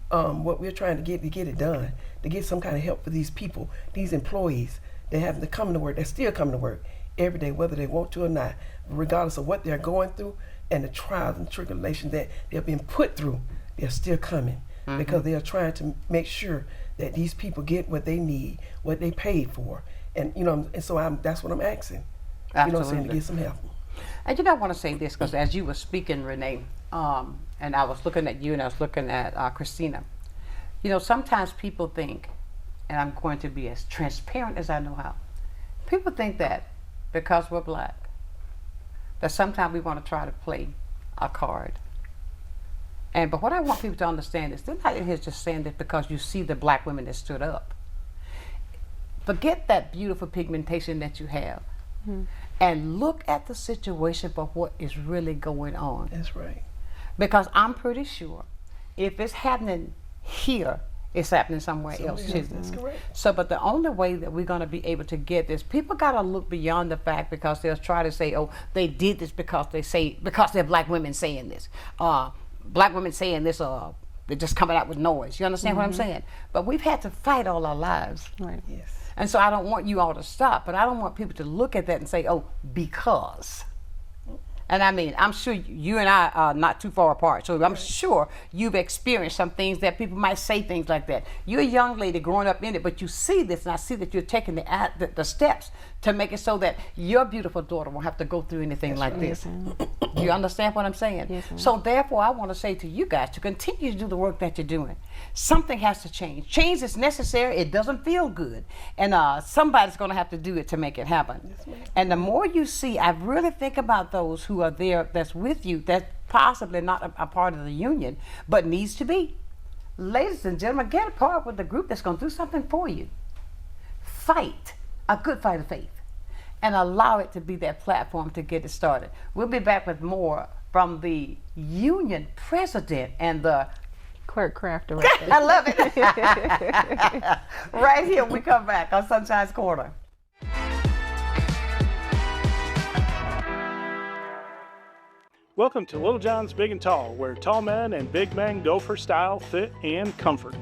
what we're trying to get it done, to get some kind of help for these people, these employees that have to come to work, they're still coming to work every day, whether they want to or not, regardless of what they're going through and the trials and tribulations that they're being put through, they're still coming because they are trying to make sure that these people get what they need, what they paid for. And you know, and so that's what I'm asking. Absolutely. You know what I'm saying, to get some help. And you know, I want to say this because as you were speaking, Renae, and I was looking at you and I was looking at Christina, you know, sometimes people think, and I'm going to be as transparent as I know how, people think that because we're black, that sometimes we want to try to play a card. But what I want people to understand is they're not in here just saying this because you see the black women that stood up. Forget that beautiful pigmentation that you have and look at the situation for what is really going on. That's right. Because I'm pretty sure if it's happening here, it's happening somewhere else too. That's correct. So, but the only way that we're going to be able to get this, people got to look beyond the fact because they'll try to say, oh, they did this because they're black women saying this. Black women saying this, they're just coming out with noise. You understand what I'm saying? But we've had to fight all our lives. Right. Yes. And so I don't want you all to stop, but I don't want people to look at that and say, oh, because. And I mean, I'm sure you and I are not too far apart, so I'm sure you've experienced some things that people might say things like that. You're a young lady growing up in it, but you see this, and I see that you're taking the steps to make it so that your beautiful daughter won't have to go through anything like this. You understand what I'm saying? Yes, ma'am. So therefore, I want to say to you guys to continue to do the work that you're doing. Something has to change. Change is necessary. It doesn't feel good. And somebody's going to have to do it to make it happen. Yes, and the more you see, I really think about those who are there that's with you, that's possibly not a part of the union, but needs to be. Ladies and gentlemen, get a part with the group that's going to do something for you. Fight a good fight of faith and allow it to be that platform to get it started. We'll be back with more from the union president and the clerk craft director. I love it. Right here, we come back on Sunshine's Corner. Welcome to Little John's Big and Tall, where tall men and big men go for style, fit, and comfort.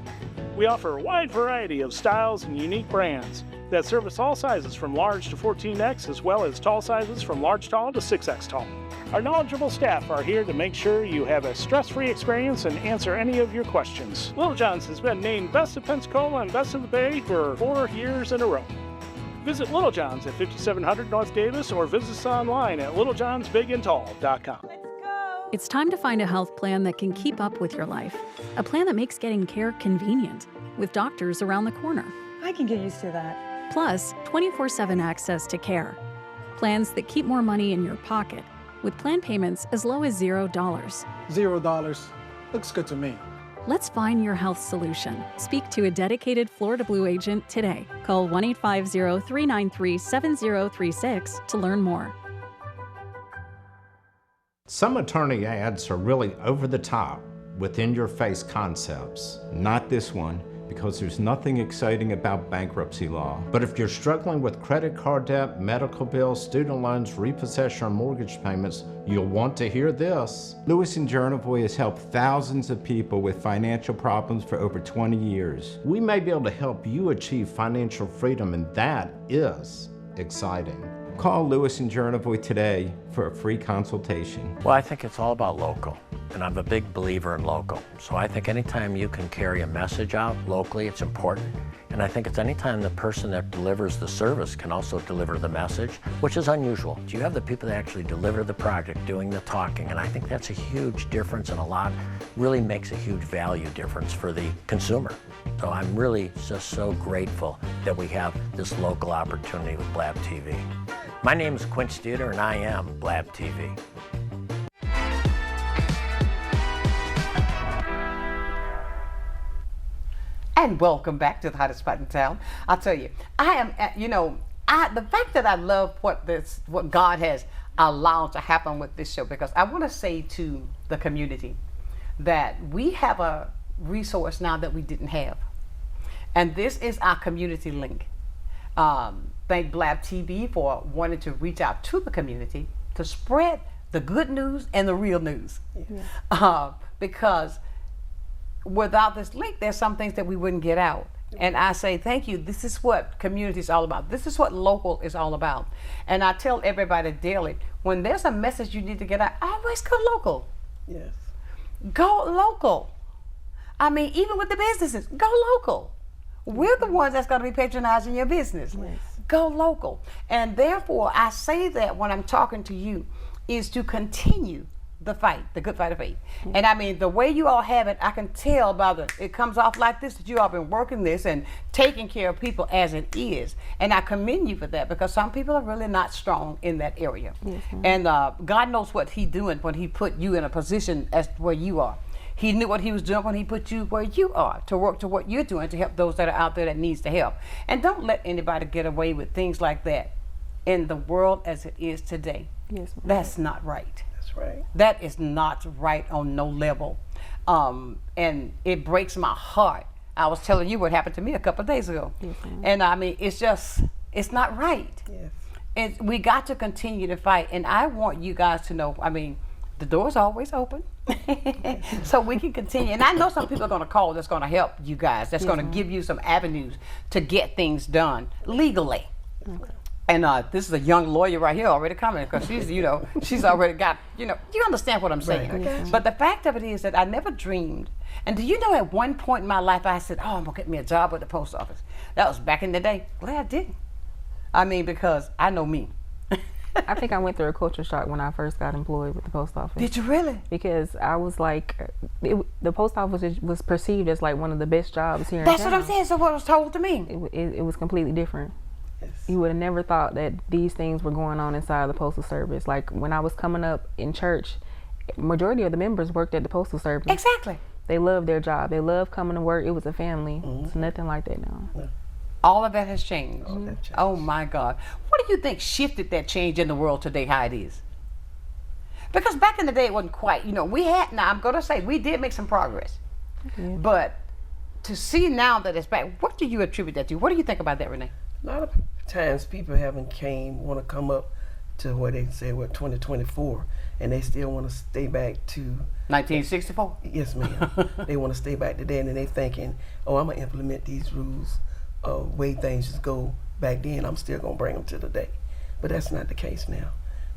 We offer a wide variety of styles and unique brands that service all sizes from large to 14X, as well as tall sizes from large tall to 6X tall. Our knowledgeable staff are here to make sure you have a stress-free experience and answer any of your questions. Little John's has been named Best of Pensacola and Best of the Bay for 4 years in a row. Visit Little John's at 5700 North Davis or visit us online at littlejohnsbigandtall.com. It's time to find a health plan that can keep up with your life. A plan that makes getting care convenient, with doctors around the corner. I can get used to that. Plus, 24/7 access to care. Plans that keep more money in your pocket, with plan payments as low as $0. $0. Looks good to me. Let's find your health solution. Speak to a dedicated Florida Blue agent today. Call 1-850-393-7036 to learn more. Some attorney ads are really over the top, within-your-face concepts. Not this one, because there's nothing exciting about bankruptcy law. But if you're struggling with credit card debt, medical bills, student loans, repossession, or mortgage payments, you'll want to hear this. Lewis & Jernavoy has helped thousands of people with financial problems for over 20 years. We may be able to help you achieve financial freedom, and that is exciting. Call Lewis & Jernavoy today for a free consultation. Well, I think it's all about local, and I'm a big believer in local. So I think anytime you can carry a message out locally, it's important. And I think it's anytime the person that delivers the service can also deliver the message, which is unusual. You have the people that actually deliver the project doing the talking, and I think that's a huge difference and really makes a huge value difference for the consumer. So I'm really just so grateful that we have this local opportunity with Blab TV. My name is Quint Studer, and I am Blab TV. And welcome back to the hottest spot in town. I'll tell you, I am, the fact that I love what God has allowed to happen with this show, because I want to say to the community that we have a resource now that we didn't have. And this is our community link. Thank Blab TV for wanting to reach out to the community to spread the good news and the real news. Yeah. Because without this link, there's some things that we wouldn't get out. And I say, thank you. This is what community is all about. This is what local is all about. And I tell everybody daily, when there's a message you need to get out, always go local. Yes. Go local. I mean, even with the businesses, go local. We're the ones that's going to be patronizing your business. Yes. Go local. And therefore, I say that when I'm talking to you, is to continue the fight, the good fight of faith. Mm-hmm. And I mean, the way you all have it, I can tell by it comes off like this, that you all been working this and taking care of people as it is. And I commend you for that, because some people are really not strong in that area. Yes, and God knows what He's doing when He put you in a position as where you are. He knew what He was doing when He put you where you are, to work to what you're doing to help those that are out there that needs the help. And don't let anybody get away with things like that in the world as it is today. Yes, that's not right. That's right. That is not right on no level. And it breaks my heart. I was telling you what happened to me a couple of days ago. Mm-hmm. And I mean, it's not right. Yes. And we got to continue to fight. And I want you guys to know, I mean, the door's always open. So we can continue. And I know some people are going to call that's going to help you guys, that's going to give you some avenues to get things done legally. Okay. And this is a young lawyer right here already coming, because she's already got, you understand what I'm saying. Right. But the fact of it is that I never dreamed. And do you know, at one point in my life, I said, I'm going to get me a job with the post office. That was back in the day. Glad I didn't. I mean, because I know me. I think I went through a culture shock when I first got employed with the post office. Did you really? Because I was like, the post office was perceived as like one of the best jobs here in town. That's what I'm saying. So what was told to me? It was completely different. Yes. You would have never thought that these things were going on inside the postal service. Like when I was coming up in church, majority of the members worked at the postal service. Exactly. They loved their job. They loved coming to work. It was a family. Mm-hmm. It's nothing like that now. No. All of that has changed. Mm-hmm. Oh my God. What do you think shifted that change in the world today, how it is? Because back in the day, it wasn't quite, I'm going to say we did make some progress. Yeah. But to see now that it's back, what do you attribute that to? What do you think about that, Renae? A lot of times people want to come up to what they say, 2024, and they still want to stay back to 1964? Yes, ma'am. They want to stay back to that, and they're thinking, I'm going to implement these rules, way things just go back then. I'm still going to bring them to today. But that's not the case now.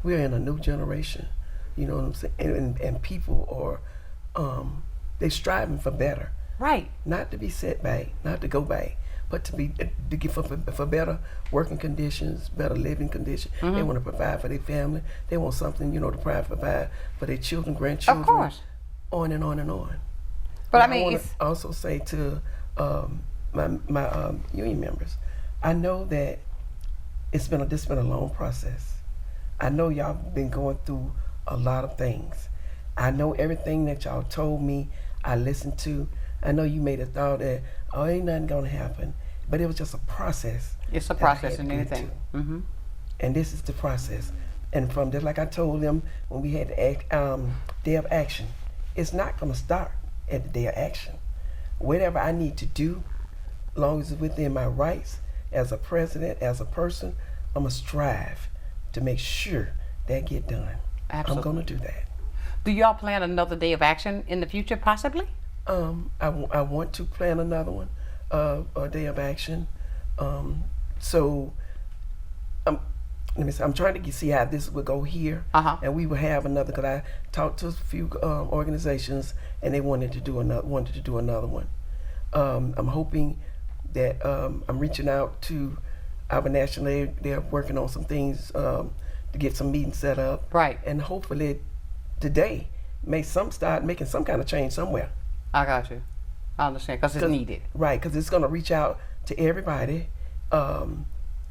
We're in a new generation, you know what I'm saying? And people are, they're striving for better. Right. Not to be set back, not to go back, but to get for better working conditions, better living conditions. Mm-hmm. They want to provide for their family. They want something, to provide for their children, grandchildren. Of course. On and on and on. But I want to also say to my union members, I know that this been a long process. I know y'all been going through a lot of things. I know everything that y'all told me, I listened to. I know you made a thought that, ain't nothing gonna happen. But it was just a process. It's a process in anything. Mm-hmm. And this is the process. And from just like I told them when we had the day of action, it's not gonna start at the day of action. Whatever I need to do, as long as it's within my rights as a president, as a person, I'm gonna strive to make sure that get done. Absolutely. I'm gonna do that. Do y'all plan another day of action in the future, possibly? I want to plan another one, a day of action. So I'm trying to see how this will go here, and we will have another. Because I talked to a few organizations, and they wanted to do another one. I'm hoping that I'm reaching out to our national. They're working on some things to get some meetings set up, right? And hopefully today start making some kind of change somewhere. I got you. I understand, because it's needed. Right, because it's going to reach out to everybody,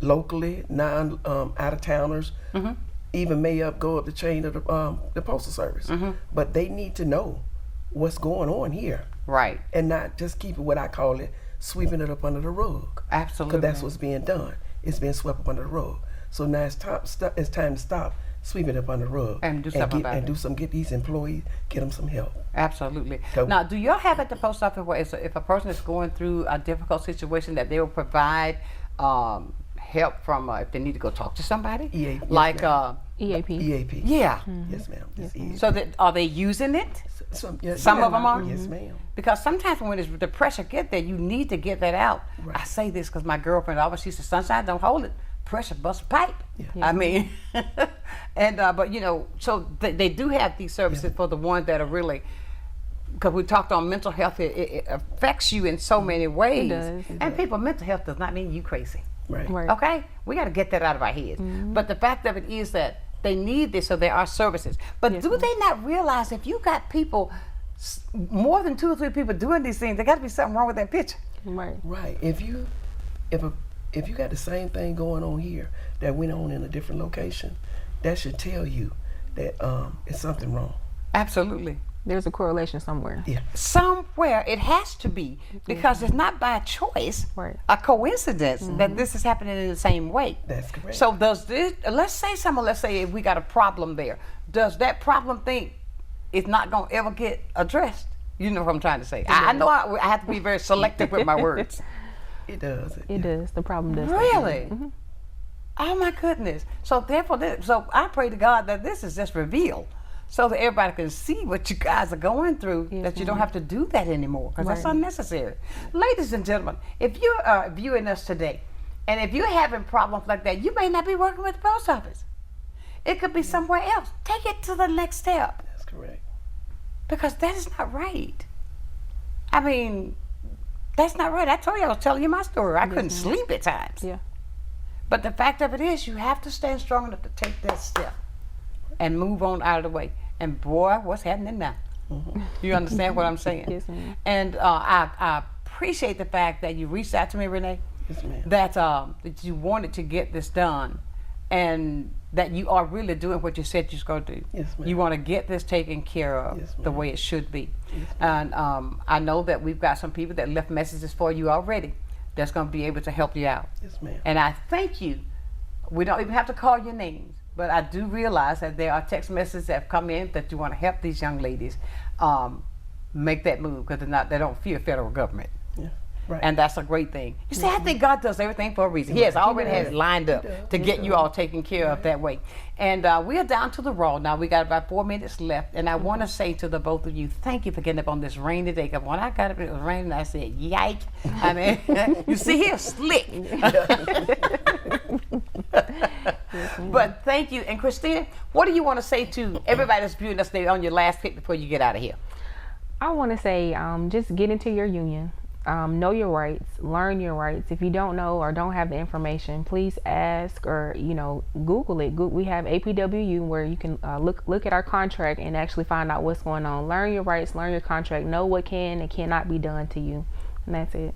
locally, out-of-towners, mm-hmm. even may go up the chain of the Postal Service. Mm-hmm. But they need to know what's going on here. Right. And not just keep it what I call it sweeping it up under the rug. Absolutely. Because that's what's being done. It's being swept up under the rug. So now it's time to stop sweeping it up under the rug and do something about it. Get these employees, get them some help. Absolutely. So, now, do y'all have at the post office where if a person is going through a difficult situation that they will provide help from if they need to go talk to somebody? EAP. Like EAP. EAP. Yeah. Mm-hmm. Yes, ma'am. Yes, EAP. So are they using it? Some of them are? Yes, ma'am. Because sometimes when the pressure get there, you need to get that out. Right. I say this because my girlfriend always used to, Sonshine, don't hold it. Pressure bust a pipe. Yeah. I mean, and but so they do have these services for the ones that are really, because we talked on mental health, it affects you in so many ways. It does. And people, mental health does not mean you crazy. Right. Okay? We got to get that out of our heads. Mm-hmm. But the fact of it is that they need this, so there are services. But do they not realize if you got people, more than 2 or 3 people doing these things, there got to be something wrong with that picture. Right. Right. If you got the same thing going on here that went on in a different location, that should tell you that it's something wrong. Absolutely. There's a correlation somewhere. Yeah. Somewhere it has to be, because it's not by choice, a coincidence that this is happening in the same way. That's correct. So let's say if we got a problem there, does that problem think it's not going to ever get addressed? You know what I'm trying to say. I know I have to be very selective with my words. It does. It does. The problem does. Really? Mm-hmm. Oh my goodness. So therefore, so I pray to God that this is just revealed, so that everybody can see what you guys are going through, that you don't have to do that anymore, because that's unnecessary. Ladies and gentlemen, if you're viewing us today, and if you're having problems like that, you may not be working with the post office. It could be somewhere else. Take it to the next step. That's correct. Because that is not right. I mean, that's not right. I told you I was telling you my story. I couldn't sleep at times. Yeah. But the fact of it is, you have to stand strong enough to take that step and move on out of the way. And boy, what's happening now? Mm-hmm. You understand what I'm saying? Yes, ma'am. And I appreciate the fact that you reached out to me, Renae. Yes, ma'am. That you wanted to get this done, and that you are really doing what you said you was going to do. Yes, ma'am. You want to get this taken care of the way it should be. Yes, and I know that we've got some people that left messages for you already that's going to be able to help you out. Yes, ma'am. And I thank you. We don't even have to call your names, but I do realize that there are text messages that have come in that you want to help these young ladies make that move, because they don't fear federal government. Yeah. Right. And that's a great thing. You see, I think God does everything for a reason. He has already has it lined up to get you all taken care of that way. And we are down to the raw now. We got about 4 minutes left. And I want to say to the both of you, thank you for getting up on this rainy day. Because when I got up, it was raining. I said, yike. I mean, you see here, slick. But thank you. And Christina, what do you want to say to everybody that's viewing us today on your last pick before you get out of here? I want to say, just get into your union. Know your rights, learn your rights. If you don't know or don't have the information, please ask, or Google it. We have APWU, where you can look at our contract and actually find out what's going on. Learn your rights, learn your contract, know what can and cannot be done to you, and that's it.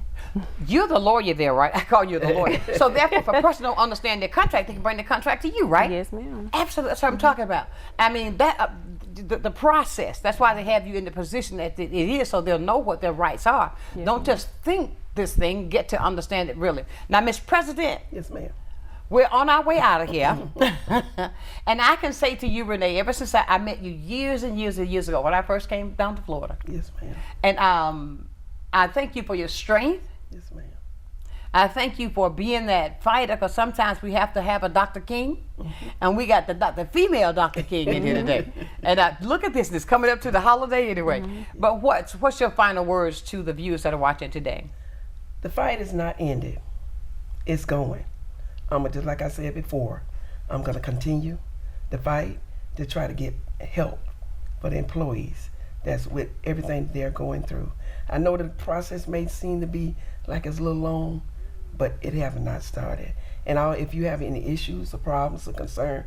You're the lawyer there, right? I call you the lawyer. So therefore, if a person don't understand their contract, they can bring the contract to you, right? Yes, ma'am. Absolutely. That's what I'm talking about. I mean, that the process. That's why they have you in the position that it is, so they'll know what their rights are. Yes, don't just think this thing, get to understand it really. Now, Ms. President. Yes, ma'am. We're on our way out of here. And I can say to you, Renae, ever since I met you years and years and years ago when I first came down to Florida. Yes, ma'am. And I thank you for your strength. Yes, ma'am. I thank you for being that fighter, because sometimes we have to have a Dr. King, and we got the female Dr. King in here today. And look at this, it's coming up to the holiday anyway. But what's your final words to the viewers that are watching today? The fight is not ended. It's going. Just like I said before, I'm going to continue the fight to try to get help for the employees that's with everything they're going through. I know the process may seem to be like it's a little long, but it have not started. And if you have any issues or problems or concern,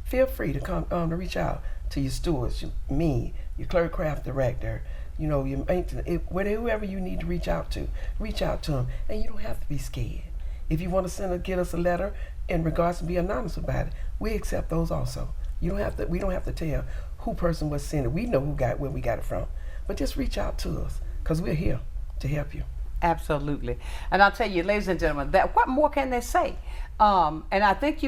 feel free to come to reach out to your stewards, me, your clerk craft director, your maintenance, whoever you need to reach out to them. And you don't have to be scared. If you want to get us a letter in regards to be anonymous about it, we accept those also. We don't have to tell who person was sending it. We know where we got it from. But just reach out to us, because we're here to help you. Absolutely. And I'll tell you, ladies and gentlemen, that what more can they say? And I think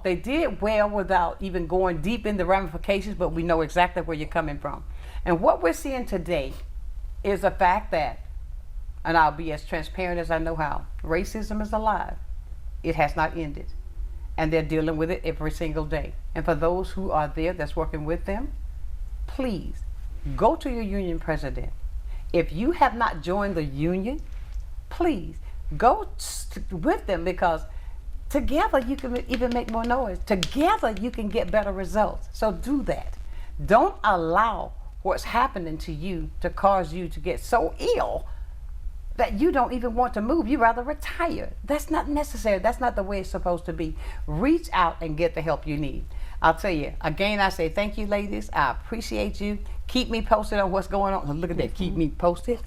they did well without even going deep in the ramifications, but we know exactly where you're coming from. And what we're seeing today is the fact that, and I'll be as transparent as I know how, racism is alive. It has not ended. And they're dealing with it every single day. And for those who are there that's working with them, please go to your union president. If you have not joined the union, please go with them, because together you can even make more noise. Together you can get better results. So do that. Don't allow what's happening to you to cause you to get so ill that you don't even want to move. You rather retire. That's not necessary. That's not the way it's supposed to be. Reach out and get the help you need. I'll tell you, again, I say thank you, ladies. I appreciate you. Keep me posted on what's going on. Look at that, keep me posted.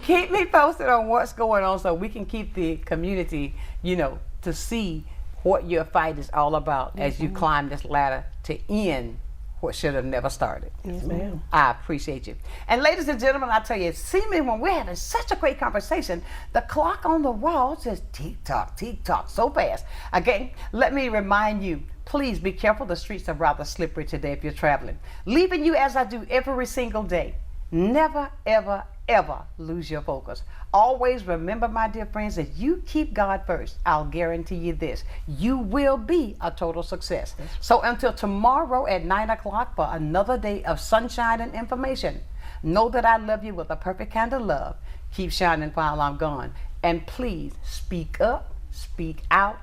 Keep me posted on what's going on so we can keep the community, to see what your fight is all about as you climb this ladder to end what should have never started. Yes, ma'am. I appreciate you. And ladies and gentlemen, I tell you, seemingly when we're having such a great conversation, the clock on the wall says tick-tock, so fast. Again, let me remind you, please be careful. The streets are rather slippery today if you're traveling. Leaving you as I do every single day. Never, ever, ever lose your focus. Always remember, my dear friends, that you keep God first. I'll guarantee you this. You will be a total success. So until tomorrow at 9 o'clock for another day of sunshine and information, know that I love you with a perfect kind of love. Keep shining while I'm gone. And please speak up, speak out,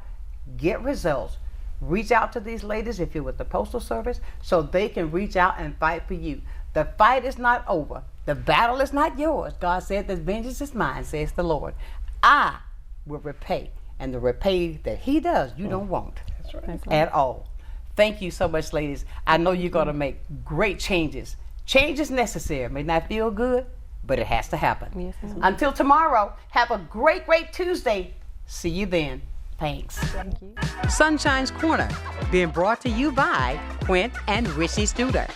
get results. Reach out to these ladies if you're with the Postal Service so they can reach out and fight for you. The fight is not over. The battle is not yours. God said that vengeance is mine, says the Lord. I will repay. And the repay that he does, you don't want. That's right. At all. Thank you so much, ladies. I know you're going to make great changes. Change is necessary. It may not feel good, but it has to happen. Yes, until tomorrow, have a great, great Tuesday. See you then. Thanks. Thank you. Sunshine's Corner, being brought to you by Quint and Richie Studer.